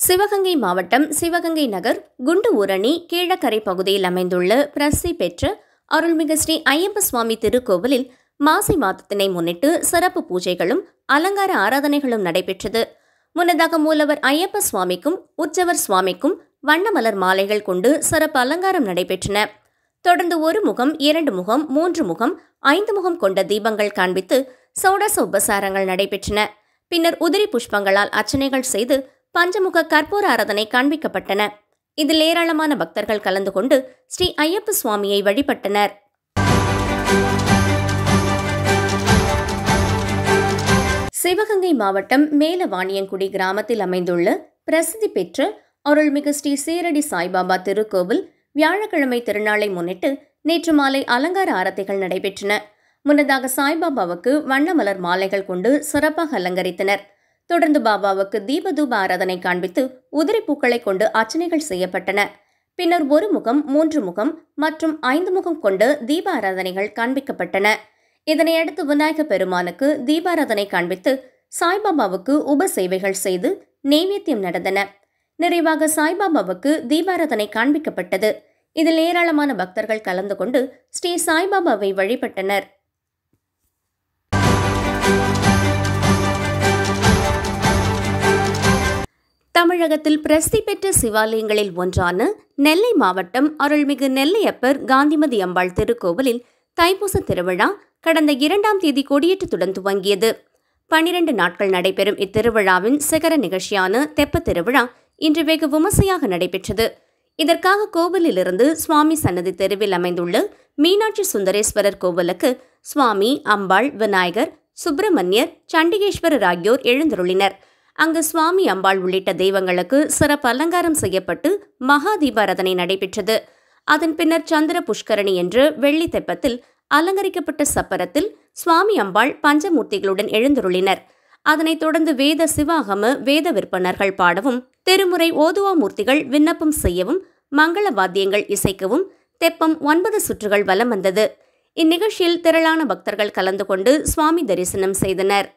சிவகங்கை மாவட்டம் சிவகங்கை நகர் குண்டு ஊரணி கீழக்கரை பகுதியில் அமைந்துள்ள பிரசித்தி பெற்ற அருள்மிகு ஸ்ரீ ஐயப்ப சுவாமி திருக்கோவிலில் மாசி மாதத்தினை முன்னிட்டு சிறப்பு பூஜைகளும் அலங்கார ஆராதனைகளும் நடைபெற்றது. முன்னதாக மூலவர் ஐயப்ப சுவாமிக்கும் உற்சவர் சுவாமிக்கும் வண்ணமலர் மாலைகள் கொண்டு சிறப்பு அலங்காரம் நடைபெற்றன. தொடர்ந்து 1 முகம் 2 முகம் 3 முகம் 5 முகம் கொண்ட தீபங்கள் காண்பித்து சோடச உபசாரங்கள் நடைபெற்றன. பின்னர் உதிரி புஷ்பங்களால் அர்ச்சனைகள் செய்து பஞ்சமுக கற்பூர ஆராதனை காண்பிக்கப்பட்டன. இதில் ஏராளமான பக்தர்கள் கலந்து கொண்டு ஸ்ரீ ஐயப்ப சுவாமியை வழிபட்டனர். சிவகங்கை மாவட்டம் மேலவாணியங்குடி கிராமத்தில் அமைந்துள்ள பிரசித்தி பெற்ற அருள்மிகு ஸ்ரீ சீரடி சாய்பாபா திருக்கோவில் வியாழக்கிழமை திருநாளை முன்னிட்டு நேற்று மாலை அலங்கார ஆரத்திகள் நடைபெற்றன. முன்னதாக சாய்பாபாவுக்கு வண்ணமலர் மாலைகள் கொண்டு சிறப்பாக அலங்கரித்தனர். தொடர்ந்து பாபாவுக்கு தீபதூப ஆராதனை காண்பித்து உதிரி பூக்களை கொண்டு அர்ச்சனைகள் செய்யப்பட்டன. பின்னர் 1 முகம் 3 முகம் மற்றும் 5 முகம் கொண்டு தீப ஆராதனைகள் காண்பிக்கப்பட்டன. இதனையடுத்து விநாயக பெருமானுக்கு தீபாராதனை காண்பித்து சாய்பாபாவுக்கு உப சேவைகள் செய்து நெய்வேத்தியம் நடந்தன. நிறைவாக சாய்பாபாவுக்கு தீபாராதனை காண்பிக்கப்பட்டது. இதில் ஏராளமான பக்தர்கள் கலந்து கொண்டு ஸ்ரீ சாய்பாபாவை வழிபட்டனர். தமிழகத்தில் பிரசித்தி பெற்ற சிவாலயங்களில் ஒன்றான நெல்லை மாவட்டம் அருள்மிகு நெல்லையப்பர் காந்திமதி அம்பாள் திருக்கோவிலில் தைப்பூச திருவிழா கடந்த 2ஆம் தேதி கொடியேற்றத்துடன் துவங்கியது. 12 நாட்கள் நடைபெறும் இத்திருவிழாவின் சிகர நிகழ்ச்சியான தெப்ப திருவிழா இன்று வெகு விமர்சையாக நடைபெற்றது. இதற்காக கோவிலிலிருந்து சுவாமி சன்னதி தெருவில் அமைந்துள்ள மீனாட்சி சுந்தரேஸ்வரர் கோவிலுக்கு சுவாமி, அம்பாள், விநாயகர், சுப்பிரமணியர், சண்டிகேஸ்வரர் ஆகியோர் எழுந்தருளினர். அங்கு சுவாமி, அம்பாள் உள்ளிட்ட தெய்வங்களுக்கு சிறப்பு அலங்காரம் செய்யப்பட்டு மகா தீபாராதனை நடைபெற்றது. அதன் பின்னர் சந்திர புஷ்கரணி என்ற வெள்ளி தெப்பத்தில் அலங்கரிக்கப்பட்ட சப்பரத்தில் சுவாமி, அம்பாள் பஞ்சமூர்த்திகளுடன் எழுந்தருளினர். அதனைத் தொடர்ந்து வேத சிவாகம வேத விற்பனர்கள் பாடவும், திருமுறை ஓதுவா மூர்த்திகள் விண்ணப்பம் செய்யவும், மங்கள வாத்தியங்கள் இசைக்கவும் தெப்பம் 9 சுற்றுகள் வலம் வந்தது. இந்நிகழ்ச்சியில் திரளான பக்தர்கள் கலந்து கொண்டு சுவாமி தரிசனம் செய்தனர்.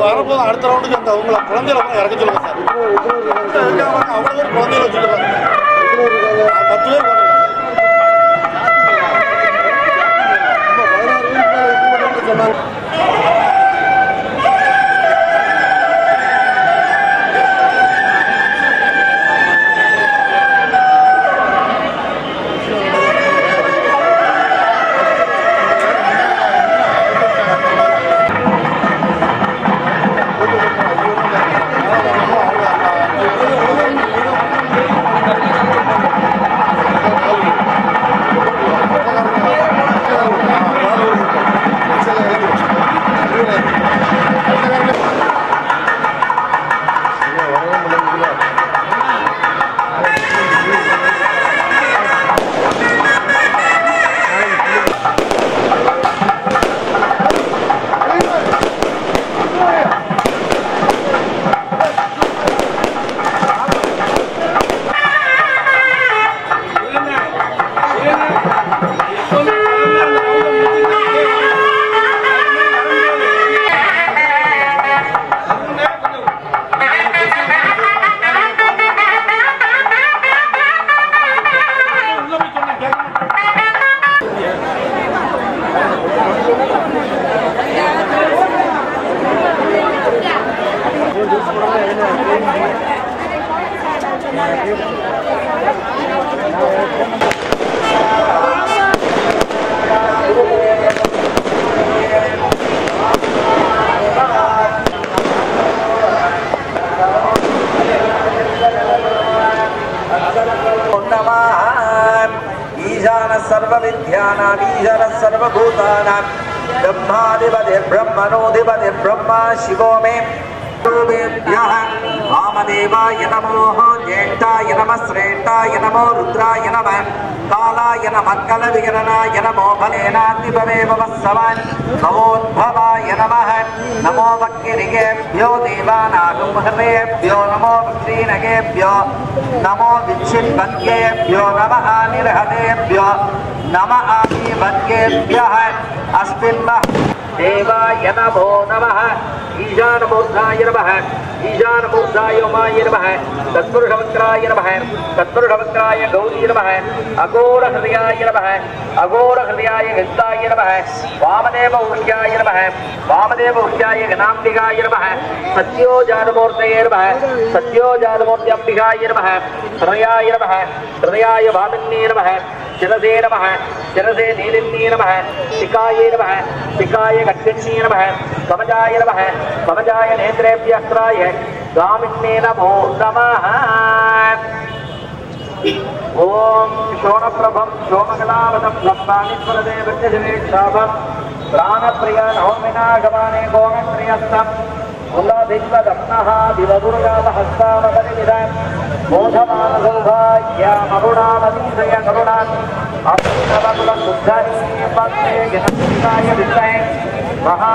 வரப்போது அடுத்த ரவுண்டுக்கு அந்த அவங்கள குழந்தைகளை இறக்க சொல்லுங்க சார். அவ்வளோ பேர் குழந்தைகளை வச்சுருக்காங்க, 10 பேர் சொன்னாங்க. सर्वविद्यानामीश्वर सर्वभूतानां ब्रह्माधिपति ब्रह्मा शिवो मे वामदेवाय नमो ज्येष्ठाय नमः श्रेष्ठाय नमो रुद्राय नमः कालाय नमः कलविगणनाय नमो फलेनाग्निभवे वत्सवान् नमोद्भवाय नमः नमो वक्किरिगेभ्यो देवानागुंहरेभ्यो नमो वक्रीनगेभ्यो नमो विच्छिन्वद्येभ्यो नमः निर्हतेभ्यो नमः आदिवद्येभ्यः अस्मिन् देवाय नमो नमः ईशानमूर्धाय नमः ईशानमूर्धाय उमाय नमः तत्पुरुषवक्त्राय नमः तत्पुरुषवक्त्राय गौरी नमः अघोरहृदयाय नमः अघोरहृदयाय गन्धाय नमः वामदेवऊर्जाय नमः वामदेवऊर्जाय गणाम्बिकाय नमः सत्योजानमूर्तये नमः सत्योजानमूर्त्यम्बिकाय नमः हृदयाय नमः हृदयाय वामिन्ये नमः शिरसे नमः शिरसे नीलिन्ये नमः शिखाये नमः शिखाय कट्टिन्ये नमः कवचाय नमः कवचाय नेत्रेभ्यस्त्राय गामिन्ये नमो नमः ओम शोणप्रभं शोमकलावतं ब्रह्माणीश्वरदेवज्ञशिवेक्षाभं प्राणप्रिया नवमिनागमाने गोमप्रियस्तम् उल्लादिग्वदप्नः दिवगुरुगामहस्तामकरिविदम् मोधमानसौभाग्यामरुणामतीशय करुणात् अभिनवकुलशुद्धरी पत्ने जनकाय विद्महे महा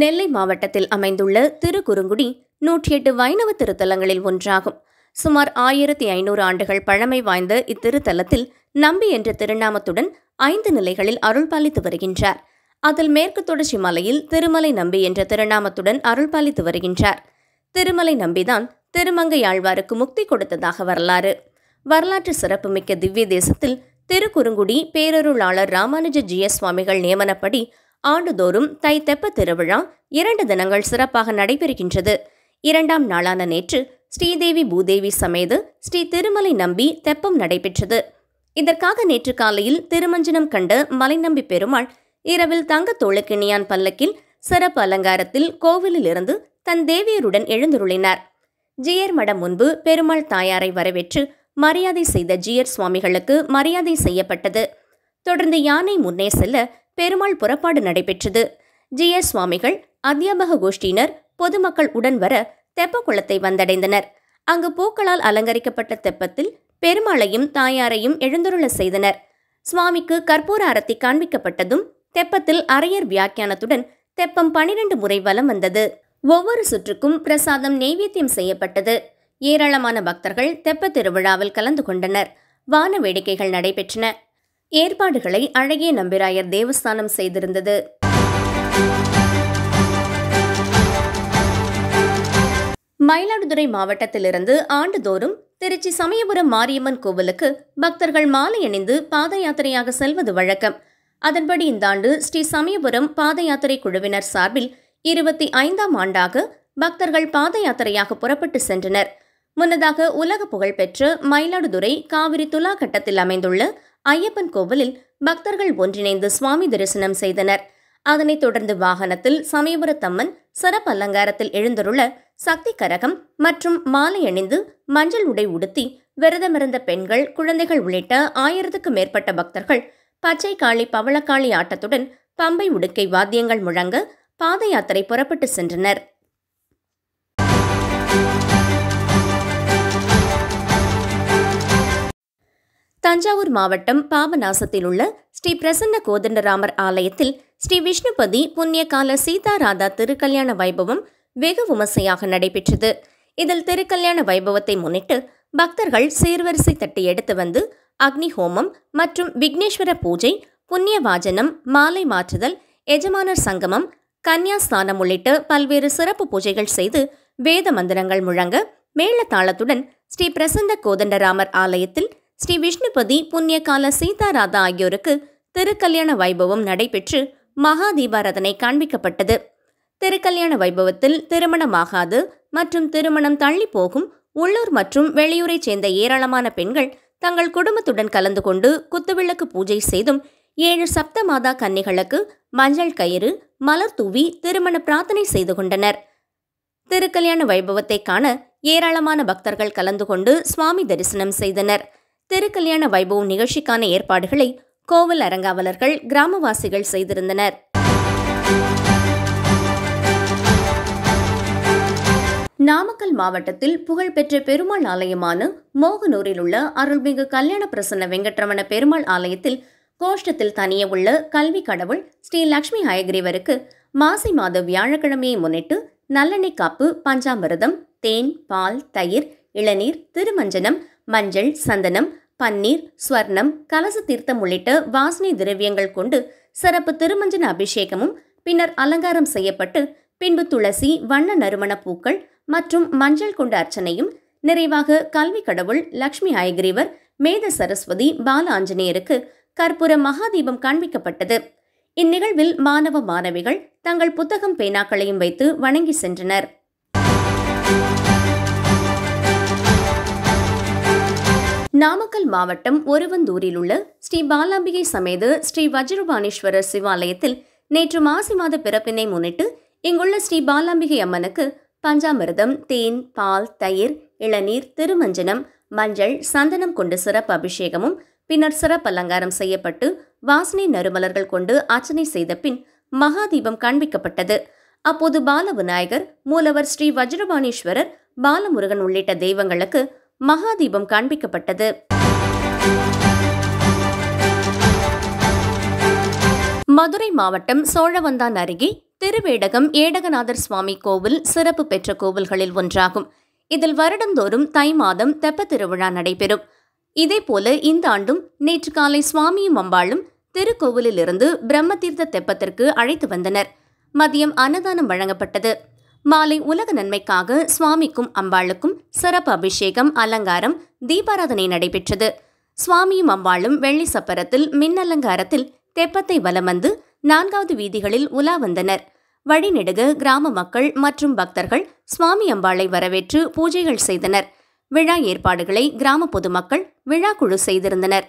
நெல்லை மாவட்டத்தில் அமைந்துள்ள திருக்குறுங்குடி 108 வைணவ திருத்தலங்களில் ஒன்றாகும். சுமார் 1500 ஆண்டுகள் பழமை வாய்ந்த இத்திருத்தலத்தில் நம்பி என்ற திருநாமத்துடன் 5 நிலைகளில் அருள்பாலித்து வருகின்றார். அதில் மேற்கு தொடர்ச்சி மலையில் திருமலை நம்பி என்ற திருநாமத்துடன் அருள்பாலித்து வருகின்றார். திருமலை நம்பிதான் திருமங்கையாழ்வாருக்கு முக்தி கொடுத்ததாக வரலாறு. வரலாற்று சிறப்புமிக்க திவ்ய தேசத்தில் திருக்குறுங்குடி பேரருளாளர் ராமானுஜ ஜிஎஸ் சுவாமிகள் நியமனப்படி ஆண்டுதோறும் தை தெப்ப திருவிழா 2 தினங்கள் சிறப்பாக நடைபெறுகின்றது. 2ஆம் நாளான நேற்று ஸ்ரீதேவி பூதேவி சமேத ஸ்ரீ திருமலை நம்பி தெப்பம் நடைபெற்றது. இதற்காக நேற்று காலையில் திருமஞ்சனம் கண்ட மலைநம்பி பெருமாள் இரவில் தங்க தோளுக்கிணியான் பல்லக்கில் சிறப்பு அலங்காரத்தில் கோவிலில் இருந்து தன் தேவியருடன் எழுந்துருளினார். ஜியர் மடம் முன்பு பெருமாள் தாயாரை வரவேற்று மரியாதை செய்த ஜியர் சுவாமிகளுக்கு மரியாதை செய்யப்பட்டது. தொடர்ந்து யானை முன்னே செல்ல பெருமாள் புறப்பாடு நடைபெற்றது. ஜிஎஸ் சுவாமிகள் அத்தியாபக கோஷ்டியினர் பொதுமக்கள் உடன் வர தெப்பக்குளத்தை வந்தடைந்தனர். அங்கு பூக்களால் அலங்கரிக்கப்பட்ட தெப்பத்தில் பெருமாளையும் தாயாரையும் எழுந்தருள செய்தனர். சுவாமிக்கு கற்பூர அரத்தி காண்பிக்கப்பட்டதும் தெப்பத்தில் அரையர் வியாக்கியானத்துடன் தெப்பம் 12 முறை வலம் வந்தது. ஒவ்வொரு சுற்றுக்கும் பிரசாதம் நெய்வேத்தியம் செய்யப்பட்டது. ஏராளமான பக்தர்கள் தெப்ப திருவிழாவில் கலந்து கொண்டனர். வான வேடிக்கைகள் நடைபெற்றன. ஏற்பாடுகளை அழகிய நம்பிராயர் தேவஸ்தானம் செய்திருந்தது. மயிலாடுதுறை மாவட்டத்திலிருந்து ஆண்டுதோறும் திருச்சி சமயபுரம் மாரியம்மன் கோவிலுக்கு பக்தர்கள் மாலை அணிந்து பாத யாத்திரையாக செல்வது வழக்கம். அதன்படி இந்த ஆண்டு ஸ்ரீ சமயபுரம் பாத யாத்திரை குழுவினர் சார்பில் 25ஆம் ஆண்டாக பக்தர்கள் பாத யாத்திரையாக புறப்பட்டு சென்றனர். முன்னதாக உலக புகழ்பெற்ற மயிலாடுதுறை காவிரி துலா கட்டத்தில் அமைந்துள்ள ஐயப்பன் கோவிலில் பக்தர்கள் ஒன்றிணைந்து சுவாமி தரிசனம் செய்தனர். அதனைத் தொடர்ந்து வாகனத்தில் சமயபுரத்தம்மன் சிறப்பு அலங்காரத்தில் எழுந்தருள சக்தி கரகம் மற்றும் மாலை அணிந்து மஞ்சள் உடை உடுத்தி விரதமிருந்த பெண்கள், குழந்தைகள் உள்ளிட்ட 1000க்கும் மேற்பட்ட பக்தர்கள் பச்சை காளி பவளக்காளி ஆட்டத்துடன் பம்பை உடுக்கை வாத்தியங்கள் முழங்க பாத யாத்திரை புறப்பட்டு சென்றனர். தஞ்சாவூர் மாவட்டம் பாபநாசத்தில் உள்ள ஸ்ரீ பிரசன்ன கோதண்டராமர் ஆலயத்தில் ஸ்ரீ விஷ்ணுபதி புண்ணியகால சீதாராதா திருக்கல்யாண வைபவம் வெகு விமர்சையாக நடைபெற்றது. இதில் திருக்கல்யாண வைபவத்தை முன்னிட்டு பக்தர்கள் சீர்வரிசை தட்டி எடுத்து வந்து அக்னி ஹோமம் மற்றும் விக்னேஸ்வர பூஜை, புண்ணிய வாஜனம், மாலை மாற்றுதல், எஜமானர் சங்கமம், கன்னியாஸ்தானம் உள்ளிட்ட பல்வேறு சிறப்பு பூஜைகள் செய்து வேத மந்திரங்கள் முழங்க மேளதாளத்துடன் ஸ்ரீ பிரசன்ன கோதண்டராமர் ஆலயத்தில் ஸ்ரீ விஷ்ணுபதி புண்ணியகால சீதாராதா ஆகியோருக்கு திருக்கல்யாண வைபவம் நடைபெற்று மகா தீபாராதனை காண்பிக்கப்பட்டது. திருக்கல்யாண வைபவத்தில் திருமணமாகாது மற்றும் திருமணம் தள்ளி போகும் உள்ளூர் மற்றும் வெளியூரைச் சேர்ந்த ஏராளமான பெண்கள் தங்கள் குடும்பத்துடன் கலந்து கொண்டு குத்துவிளக்கு பூஜை செய்தும் 7 சப்த மாதா கன்னிகளுக்கு மஞ்சள் கயிறு, மலர் தூவி திருமண பிரார்த்தனை செய்து கொண்டனர். திருக்கல்யாண வைபவத்தை காண ஏராளமான பக்தர்கள் கலந்து கொண்டு சுவாமி தரிசனம் செய்தனர். திருக்கல்யாண வைபவம் நிகழ்ச்சிக்கான ஏற்பாடுகளை கோவில் அரங்காவலர்கள், கிராமவாசிகள் செய்திருந்தனர். நாமக்கல் மாவட்டத்தில் புகழ்பெற்ற பெருமாள் ஆலயமான மோகனூரில் உள்ள அருள்மிகு கல்யாண பிரசன்ன வெங்கட்ரமண பெருமாள் ஆலயத்தில் கோஷ்டத்தில் தனியே உள்ள கல்வி கடவுள் ஸ்ரீ லட்சுமி ஹயக்ரீவருக்கு மாசி மாத வியாழக்கிழமையை முன்னிட்டு நல்லெண்ணெய் காப்பு, பஞ்சாமிர்தம், தேன், பால், தயிர், இளநீர், திருமஞ்சனம், மஞ்சள், சந்தனம், பன்னீர், ஸ்வர்ணம், கலச தீர்த்தம் உள்ளிட்ட வாசனை திரவியங்கள் கொண்டு சிறப்பு திருமஞ்சன அபிஷேகமும் பின்னர் அலங்காரம் செய்யப்பட்டு பின்பு துளசி, வண்ண நறுமண பூக்கள் மற்றும் மஞ்சள் கொண்ட அர்ச்சனையும் நிறைவாக கல்வி கடவுள் லட்சுமி ஹயக்ரீவர், மேத சரஸ்வதி, பால ஆஞ்சநேயருக்கு கற்பூர மகாதீபம் காண்பிக்கப்பட்டது. இந்நிகழ்வில் மாணவ மாணவிகள் தங்கள் புத்தகம், பேனாக்களையும் வைத்து வணங்கி சென்றனர். நாமக்கல் மாவட்டம் ஒருவந்தூரில் உள்ள ஸ்ரீ பாலாம்பிகை சமேத ஸ்ரீ வஜ்ரபாணீஸ்வரர் சிவாலயத்தில் நேற்று மாசி மாத பிறப்பினை முன்னிட்டு இங்குள்ள ஸ்ரீ பாலாம்பிகை அம்மனுக்கு பஞ்சாமிர்தம், தேன், பால், தயிர், இளநீர், திருமஞ்சனம், மஞ்சள், சந்தனம் கொண்டு சிறப்பு அபிஷேகமும் பின்னர் சிறப்பு அலங்காரம் செய்யப்பட்டு வாசனை நறுமலர்கள் கொண்டு அர்ச்சனை செய்த பின் மகாதீபம் காண்பிக்கப்பட்டது. அப்போது பால விநாயகர், மூலவர் ஸ்ரீ வஜ்ரபாணீஸ்வரர், பாலமுருகன் உள்ளிட்ட தெய்வங்களுக்கு மகாதீபம் காண்பிக்கப்பட்டது. மதுரை மாவட்டம் சோழவந்தான் அருகே திருவேடகம் ஏடகநாதர் சுவாமி கோவில் சிறப்பு பெற்ற கோவில்களில் ஒன்றாகும். இதில் வருடந்தோறும் தை மாதம் தெப்ப திருவிழா நடைபெறும். இதேபோல இந்த ஆண்டும் நேற்று காலை சுவாமியும் அம்பாளும் திருக்கோவிலிலிருந்து பிரம்மதீர்த்த தெப்பத்திற்கு அழைத்து வந்தனர். மதியம் அன்னதானம் வழங்கப்பட்டது. மாலை உலக நன்மைக்காக சுவாமிக்கும் அம்பாளுக்கும் சிறப்பு அபிஷேகம், அலங்காரம், தீபாராதனை நடைபெற்றது. சுவாமியும் அம்பாளும் வெள்ளி சப்பரத்தில் மின்னலங்காரத்தில் தெப்பத்தை வலம் வந்து 4வது வீதிகளில் உலா வந்தனர். வழிநெடுக கிராம மக்கள் மற்றும் பக்தர்கள் சுவாமி அம்பாளை வரவேற்று பூஜைகள் செய்தனர். விழா ஏற்பாடுகளை கிராம பொதுமக்கள் விழா குழு செய்திருந்தனர்.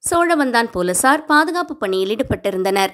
சோழவந்தான் போலீசார் பாதுகாப்பு பணியில் ஈடுபட்டிருந்தனர்.